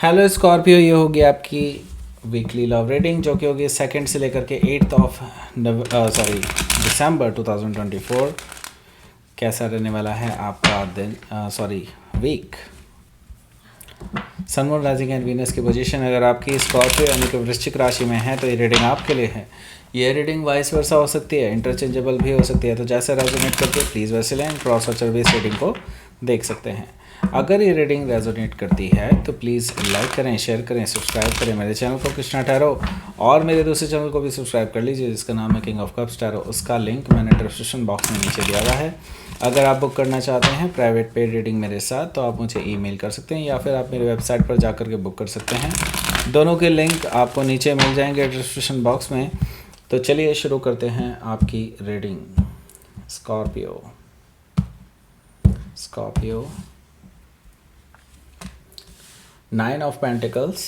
Hello Scorpio, ये होगी आपकी वीकली लव रीडिंग जो कि होगी 2 से लेकर के 8 ऑफ दिसंबर 2024। कैसा रहने वाला है आपका दिन weak. Sun moon rising and Venus की पोजीशन अगर आपकी स्कॉर्पियो यानी कि वृश्चिक राशि में है तो ये रीडिंग आपके लिए है। ये रीडिंग वाइस वर्सा हो सकती है, इंटरचेंजेबल भी हो सकती है, तो जैसे रेजोनेट करके प्लीज़ वैसे लें। क्रॉस वॉचर भी इस रीडिंग को देख सकते हैं। अगर ये रीडिंग रेजोनेट करती है तो प्लीज़ लाइक करें, शेयर करें, सब्सक्राइब करें मेरे चैनल को कृष्णा टैरो, और मेरे दूसरे चैनल को भी सब्सक्राइब कर लीजिए जिसका नाम है किंग ऑफ कप्स टैरो। उसका लिंक मैंने डिस्क्रिप्शन बॉक्स में नीचे दिया हुआ है। अगर आप बुक करना चाहते हैं प्राइवेट पेड रीडिंग मेरे साथ तो आप मुझे ईमेल कर सकते हैं या फिर आप मेरी वेबसाइट पर जाकर के बुक कर सकते हैं। दोनों के लिंक आपको नीचे मिल जाएंगे डिस्क्रिप्शन बॉक्स में। तो चलिए शुरू करते हैं आपकी reading. Scorpio Scorpio 9 of Pentacles,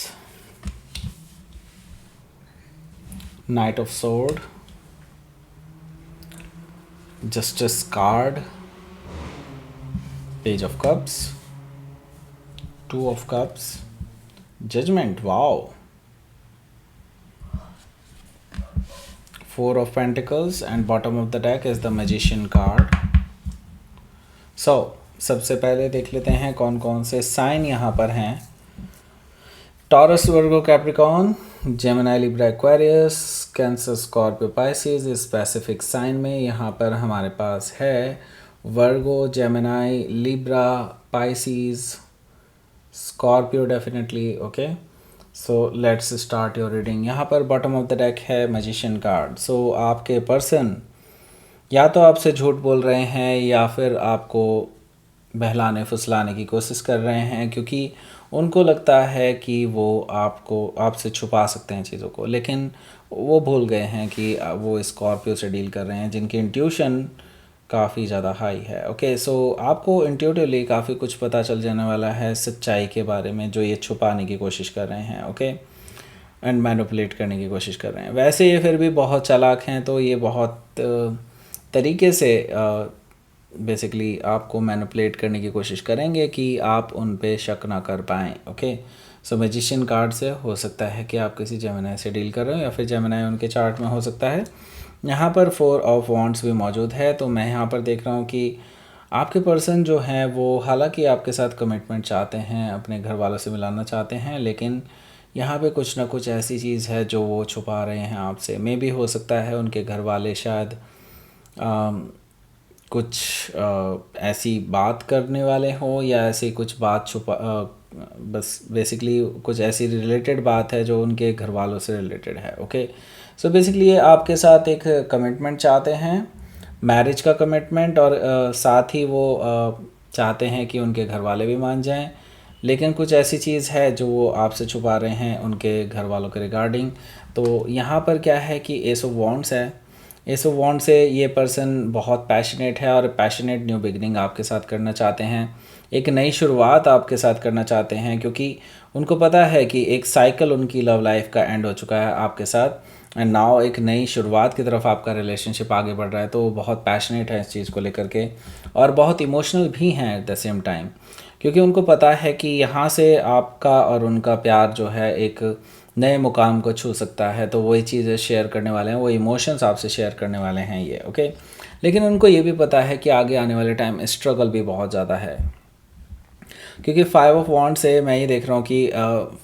Knight of Sword, Justice card, Page of Cups, 2 of Cups, Judgment, wow, 4 of Pentacles, and bottom of the deck is the Magician card. So सबसे पहले देख लेते हैं कौन कौन से साइन यहाँ पर हैं। Taurus, Virgo, Capricorn, Gemini, Libra, Aquarius, Cancer, Scorpio, Pisces. इस स्पेसिफिक साइन में यहाँ पर हमारे पास है Virgo, Gemini, Libra, Pisces, Scorpio definitely. Okay, so let's start your reading. यहाँ पर बॉटम ऑफ द डेक है मैजिशियन कार्ड। सो आपके पर्सन या तो आपसे झूठ बोल रहे हैं या फिर आपको बहलाने फुसलाने की कोशिश कर रहे हैं, क्योंकि उनको लगता है कि वो आपसे छुपा सकते हैं चीज़ों को, लेकिन वो भूल गए हैं कि वो स्कॉर्पियो से डील कर रहे हैं जिनकी इंट्यूशन काफ़ी ज़्यादा हाई है। ओके, सो आपको इंट्यूटिवली काफ़ी कुछ पता चल जाने वाला है सच्चाई के बारे में जो ये छुपाने की कोशिश कर रहे हैं। ओके, एंड मैनिपुलेट करने की कोशिश कर रहे हैं। वैसे ये फिर भी बहुत चालाक हैं, तो ये बहुत तरीके से बेसिकली आपको मैनिपुलेट करने की कोशिश करेंगे कि आप उन पे शक ना कर पाएँ। ओके, सो मैजिशियन कार्ड से हो सकता है कि आप किसी जेमिनी से डील कर रहे हो या फिर जेमिनी उनके चार्ट में हो सकता है। यहाँ पर 4 ऑफ वॉन्ड्स भी मौजूद है, तो मैं यहाँ पर देख रहा हूँ कि आपके पर्सन जो हैं वो हालांकि आपके साथ कमिटमेंट चाहते हैं, अपने घर वालों से मिलाना चाहते हैं, लेकिन यहाँ पे कुछ ना कुछ ऐसी चीज़ है जो वो छुपा रहे हैं आपसे। मे भी हो सकता है उनके घर वाले शायद कुछ ऐसी बात करने वाले हों या ऐसी कुछ बात बस बेसिकली कुछ ऐसी रिलेटेड बात है जो उनके घर वालों से रिलेटेड है। ओके, सो बेसिकली ये आपके साथ एक कमिटमेंट चाहते हैं, मैरिज का कमिटमेंट, और साथ ही वो चाहते हैं कि उनके घर वाले भी मान जाएं, लेकिन कुछ ऐसी चीज़ है जो वो आपसे छुपा रहे हैं उनके घर वालों के रिगार्डिंग। तो यहाँ पर क्या है कि एस ऑफ वॉन्ड्स है। एस ऑफ वॉन्ड से ये पर्सन बहुत पैशनेट है और पैशनेट न्यू बिगनिंग आपके साथ करना चाहते हैं, एक नई शुरुआत आपके साथ करना चाहते हैं, क्योंकि उनको पता है कि एक साइकिल उनकी लव लाइफ का एंड हो चुका है आपके साथ, एंड नाउ एक नई शुरुआत की तरफ आपका रिलेशनशिप आगे बढ़ रहा है। तो वो बहुत पैशनेट है इस चीज़ को लेकर के और बहुत इमोशनल भी हैं एट द सेम टाइम, क्योंकि उनको पता है कि यहाँ से आपका और उनका प्यार जो है एक नए मुकाम को छू सकता है। तो वही चीज़ें शेयर करने वाले हैं, वो इमोशंस आपसे शेयर करने वाले हैं ये। ओके, लेकिन उनको ये भी पता है कि आगे आने वाले टाइम स्ट्रगल भी बहुत ज़्यादा है, क्योंकि 5 ऑफ वॉन्ड से मैं ये देख रहा हूँ कि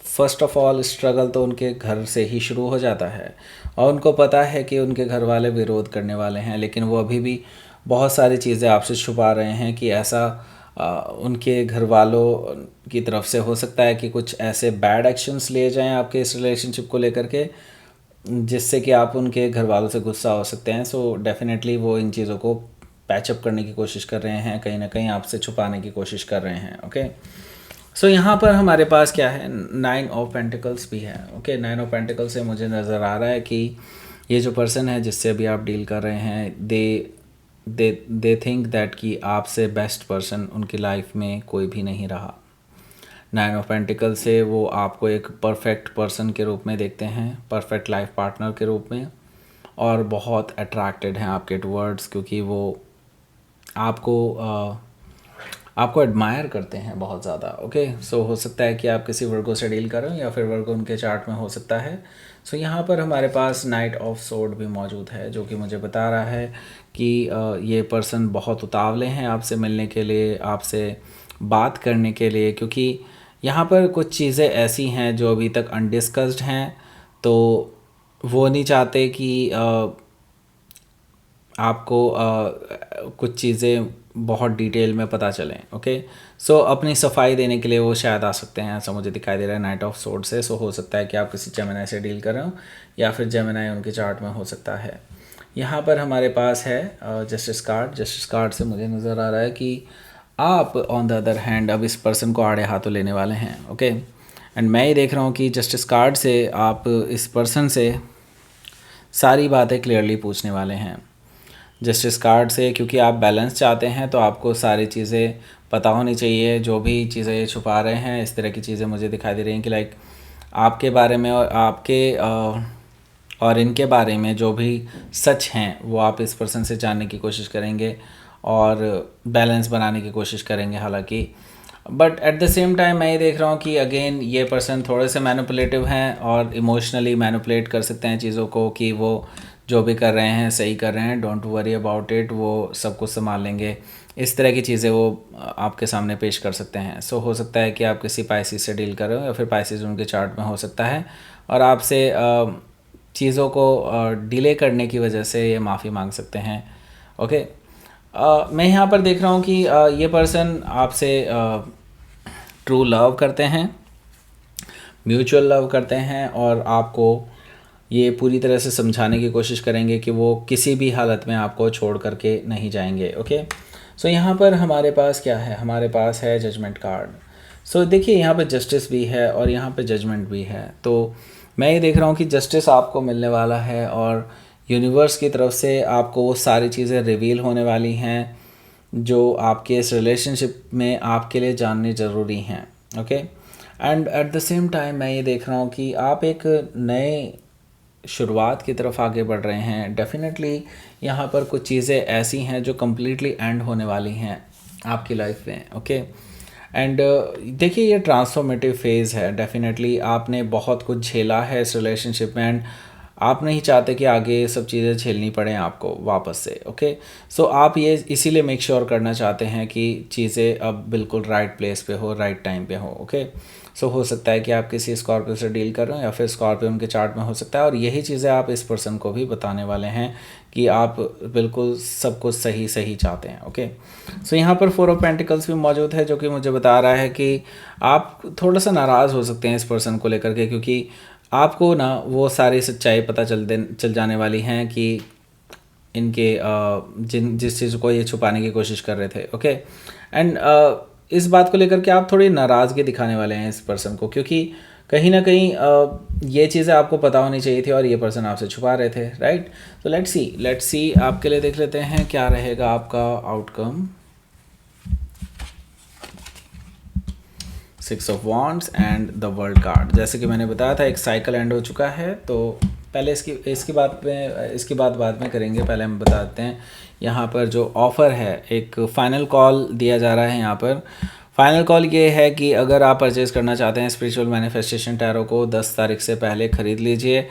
फर्स्ट ऑफ ऑल स्ट्रगल तो उनके घर से ही शुरू हो जाता है, और उनको पता है कि उनके घर वाले विरोध करने वाले हैं, लेकिन वो अभी भी बहुत सारी चीज़ें आपसे छुपा रहे हैं कि ऐसा उनके घर वालों की तरफ से हो सकता है कि कुछ ऐसे बैड एक्शंस लिए जाएं आपके इस रिलेशनशिप को लेकर के जिससे कि आप उनके घर वालों से गुस्सा हो सकते हैं। सो डेफिनेटली वो इन चीज़ों को पैचअप करने की कोशिश कर रहे हैं, कहीं ना कहीं आपसे छुपाने की कोशिश कर रहे हैं। ओके, सो यहाँ पर हमारे पास क्या है, 9 ऑफ पेंटिकल्स भी है। ओके, 9 ऑफ पेंटिकल्स से मुझे नज़र आ रहा है कि ये जो पर्सन है जिससे अभी आप डील कर रहे हैं, दे थिंक दैट कि आपसे बेस्ट पर्सन उनकी लाइफ में कोई भी नहीं रहा। 9 ऑफ पेंटिकल से वो आपको एक परफेक्ट पर्सन के रूप में देखते हैं, परफेक्ट लाइफ पार्टनर के रूप में, और बहुत अट्रैक्टेड हैं आपके टुवर्ड्स, क्योंकि वो आपको आपको एडमायर करते हैं बहुत ज़्यादा। ओके, सो हो सकता है कि आप किसी वर्गो से डील कर रहे हो या फिर वर्गो उनके चार्ट में हो सकता है। सो यहाँ पर हमारे पास नाइट ऑफ सोर्ड भी मौजूद है, जो कि मुझे बता रहा है कि ये पर्सन बहुत उतावले हैं आपसे मिलने के लिए, आपसे बात करने के लिए, क्योंकि यहाँ पर कुछ चीज़ें ऐसी हैं जो अभी तक अनडिस्कस्ड हैं। तो वो नहीं चाहते कि आपको कुछ चीज़ें बहुत डिटेल में पता चलें। ओके, सो अपनी सफाई देने के लिए वो शायद आ सकते हैं, ऐसा मुझे दिखाई दे रहा है नाइट ऑफ सोर्ड से। सो हो सकता है कि आप किसी जेमिनी से डील कर रहे हो या फिर जेमिनी उनके चार्ट में हो सकता है। यहाँ पर हमारे पास है जस्टिस कार्ड। जस्टिस कार्ड से मुझे नज़र आ रहा है कि आप ऑन द अदर हैंड अब इस पर्सन को आड़े हाथों लेने वाले हैं। ओके, एंड मैं ये देख रहा हूँ कि जस्टिस कार्ड से आप इस पर्सन से सारी बातें क्लियरली पूछने वाले हैं जस्टिस कार्ड से, क्योंकि आप बैलेंस चाहते हैं। तो आपको सारी चीज़ें पता होनी चाहिए, जो भी चीज़ें ये छुपा रहे हैं। इस तरह की चीज़ें मुझे दिखाई दे रही हैं कि लाइक आपके बारे में और आपके और इनके बारे में जो भी सच हैं वो आप इस पर्सन से जानने की कोशिश करेंगे और बैलेंस बनाने की कोशिश करेंगे। हालांकि but at the same time मैं ये देख रहा हूँ कि अगेन ये पर्सन थोड़े से मैनिपुलेटिव हैं और इमोशनली मैनिपुलेट कर सकते हैं चीज़ों को, कि वो जो भी कर रहे हैं सही कर रहे हैं, डोंट वरी अबाउट इट, वो सब कुछ संभाल लेंगे। इस तरह की चीज़ें वो आपके सामने पेश कर सकते हैं। सो हो सकता है कि आप किसी पाइसिस से डील कर रहे हो या फिर पाइसिस उनके चार्ट में हो सकता है और आपसे चीज़ों को डिले करने की वजह से ये माफ़ी मांग सकते हैं। ओके, मैं यहाँ पर देख रहा हूँ कि ये पर्सन आपसे ट्रू लव करते हैं, म्यूचुअल लव करते हैं और आपको ये पूरी तरह से समझाने की कोशिश करेंगे कि वो किसी भी हालत में आपको छोड़ करके नहीं जाएंगे। ओके, सो यहाँ पर हमारे पास क्या है, हमारे पास है जजमेंट कार्ड। सो देखिए यहाँ पे जस्टिस भी है और यहाँ पे जजमेंट भी है। तो मैं ये देख रहा हूँ कि जस्टिस आपको मिलने वाला है और यूनिवर्स की तरफ से आपको वो सारी चीज़ें रिवील होने वाली हैं जो आपके इस रिलेशनशिप में आपके लिए जाननी ज़रूरी हैं। Okay, and at the same time मैं ये देख रहा हूँ कि आप एक नए शुरुआत की तरफ आगे बढ़ रहे हैं। डेफिनेटली यहाँ पर कुछ चीज़ें ऐसी हैं जो कम्प्लीटली एंड होने वाली हैं आपकी लाइफ में। ओके, एंड देखिए ये ट्रांसफॉर्मेटिव फेज़ है। डेफिनेटली आपने बहुत कुछ झेला है इस रिलेशनशिप में एंड आप नहीं चाहते कि आगे सब चीज़ें झेलनी पड़ें आपको वापस से। ओके, सो आप ये इसीलिए मेक श्योर करना चाहते हैं कि चीज़ें अब बिल्कुल राइट प्लेस पे हो, राइट टाइम पे हो। ओके, सो हो सकता है कि आप किसी स्कॉर्पियो से डील कर रहे हो या फिर स्कॉर्पियो उनके चार्ट में हो सकता है और यही चीज़ें आप इस पर्सन को भी बताने वाले हैं कि आप बिल्कुल सब कुछ सही सही चाहते हैं। ओके, सो यहाँ पर 4 ऑफ पेंटिकल्स भी मौजूद है, जो कि मुझे बता रहा है कि आप थोड़ा सा नाराज़ हो सकते हैं इस पर्सन को लेकर के, क्योंकि आपको ना वो सारी सच्चाई पता चल जाने वाली हैं कि इनके जिस चीज़ को ये छुपाने की कोशिश कर रहे थे। ओके, एंड इस बात को लेकर के आप थोड़ी नाराज़गी दिखाने वाले हैं इस पर्सन को, क्योंकि कहीं ना कहीं ये चीज़ें आपको पता होनी चाहिए थी और ये पर्सन आपसे छुपा रहे थे। राइट, तो लेट्स सी आपके लिए देख लेते हैं क्या रहेगा आपका outcome. 6 of wands and the world card. जैसे कि मैंने बताया था एक साइकिल एंड हो चुका है, तो पहले इसकी बात बाद में करेंगे। पहले हम बताते हैं यहाँ पर जो ऑफ़र है, एक फ़ाइनल कॉल दिया जा रहा है। यहाँ पर फाइनल कॉल ये है कि अगर आप परचेज़ करना चाहते हैं स्पिरिचुअल मैनिफेस्टेशन टैरो को 10 तारीख से पहले ख़रीद लीजिए,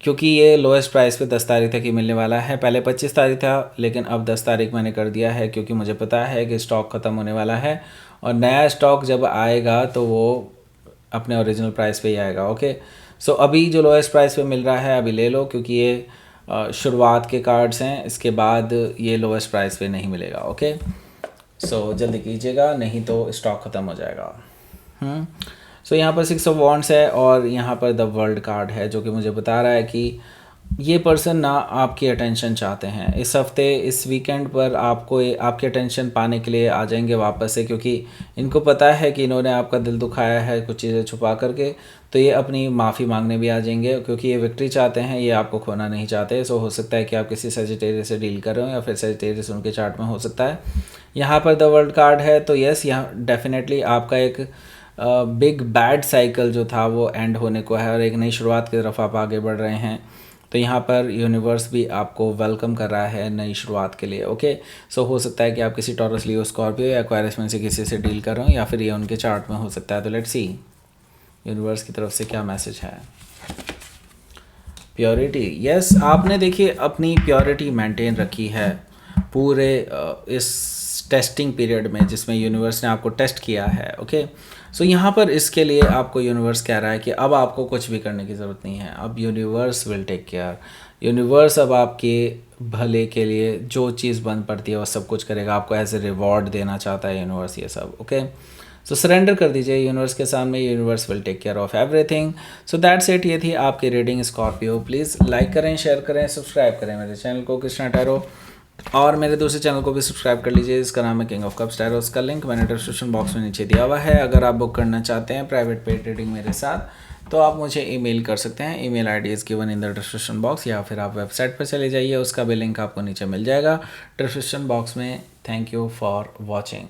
क्योंकि ये लोएस्ट प्राइस पे 10 तारीख तक ही मिलने वाला है। पहले 25 तारीख था, लेकिन अब 10 तारीख मैंने कर दिया है क्योंकि मुझे पता है कि स्टॉक ख़त्म होने वाला है और नया स्टॉक जब आएगा तो वो अपने ओरिजिनल प्राइस पे ही आएगा। ओके, सो अभी जो लोएस्ट प्राइस पे मिल रहा है अभी ले लो, क्योंकि ये शुरुआत के कार्ड्स हैं, इसके बाद ये लोएस्ट प्राइस पे नहीं मिलेगा। ओके, सो जल्दी कीजिएगा, नहीं तो स्टॉक ख़त्म हो जाएगा। सो यहाँ पर 6 ऑफ वॉन्ड्स है और यहाँ पर द वर्ल्ड कार्ड है, जो कि मुझे बता रहा है कि ये पर्सन ना आपकी अटेंशन चाहते हैं। इस हफ्ते इस वीकेंड पर आपकी अटेंशन पाने के लिए आ जाएंगे वापस से, क्योंकि इनको पता है कि इन्होंने आपका दिल दुखाया है कुछ चीज़ें छुपा करके, तो ये अपनी माफ़ी मांगने भी आ जाएंगे, क्योंकि ये विक्ट्री चाहते हैं, ये आपको खोना नहीं चाहते। सो हो सकता है कि आप किसी सजिटेरियस से डील कर रहे हो या फिर सजिटेरियस उनके चार्ट में हो सकता है। यहाँ पर द वर्ल्ड कार्ड है, तो यस, यहाँ डेफिनेटली आपका एक बिग बैड साइकिल जो था वो एंड होने को है और एक नई शुरुआत की तरफ आप आगे बढ़ रहे हैं। तो तो यहाँ पर यूनिवर्स भी आपको वेलकम कर रहा है नई शुरुआत के लिए। ओके, सो हो सकता है कि आप किसी टॉरस, लियो, स्कॉर्पियो या एक्वेरियस में से किसी से डील कर रहे हो, या फिर ये उनके चार्ट में हो सकता है। तो लेट्स सी यूनिवर्स की तरफ से क्या मैसेज है। प्योरिटी, यस, आपने देखिए अपनी प्योरिटी मेंटेन रखी है पूरे इस टेस्टिंग पीरियड में जिसमें यूनिवर्स ने आपको टेस्ट किया है। ओके, सो यहाँ पर इसके लिए आपको यूनिवर्स कह रहा है कि अब आपको कुछ भी करने की ज़रूरत नहीं है, अब universe will take care. Universe अब आपके भले के लिए जो चीज़ बन पड़ती है वो सब कुछ करेगा, आपको एज ए रिवॉर्ड देना चाहता है यूनिवर्स ये सब। ओके, सो सरेंडर कर दीजिए यूनिवर्स के सामने, universe will take care of everything. So that's it, ये थी आपकी रीडिंग स्कॉर्पियो। प्लीज़ लाइक करें, शेयर करें, सब्सक्राइब करें मेरे चैनल को कृष्णा टैरो, और मेरे दूसरे चैनल को भी सब्सक्राइब कर लीजिए, इसका नाम है किंग ऑफ कप्स टैरो। उसका लिंक मैंने डिस्क्रिप्शन बॉक्स में नीचे दिया हुआ है। अगर आप बुक करना चाहते हैं प्राइवेट पेड रीडिंग मेरे साथ तो आप मुझे ईमेल कर सकते हैं। Email ID is given in the description box, या फिर आप वेबसाइट पर चले जाइए, उसका भी लिंक आपको नीचे मिल जाएगा डिस्क्रिप्शन बॉक्स में। Thank you for watching.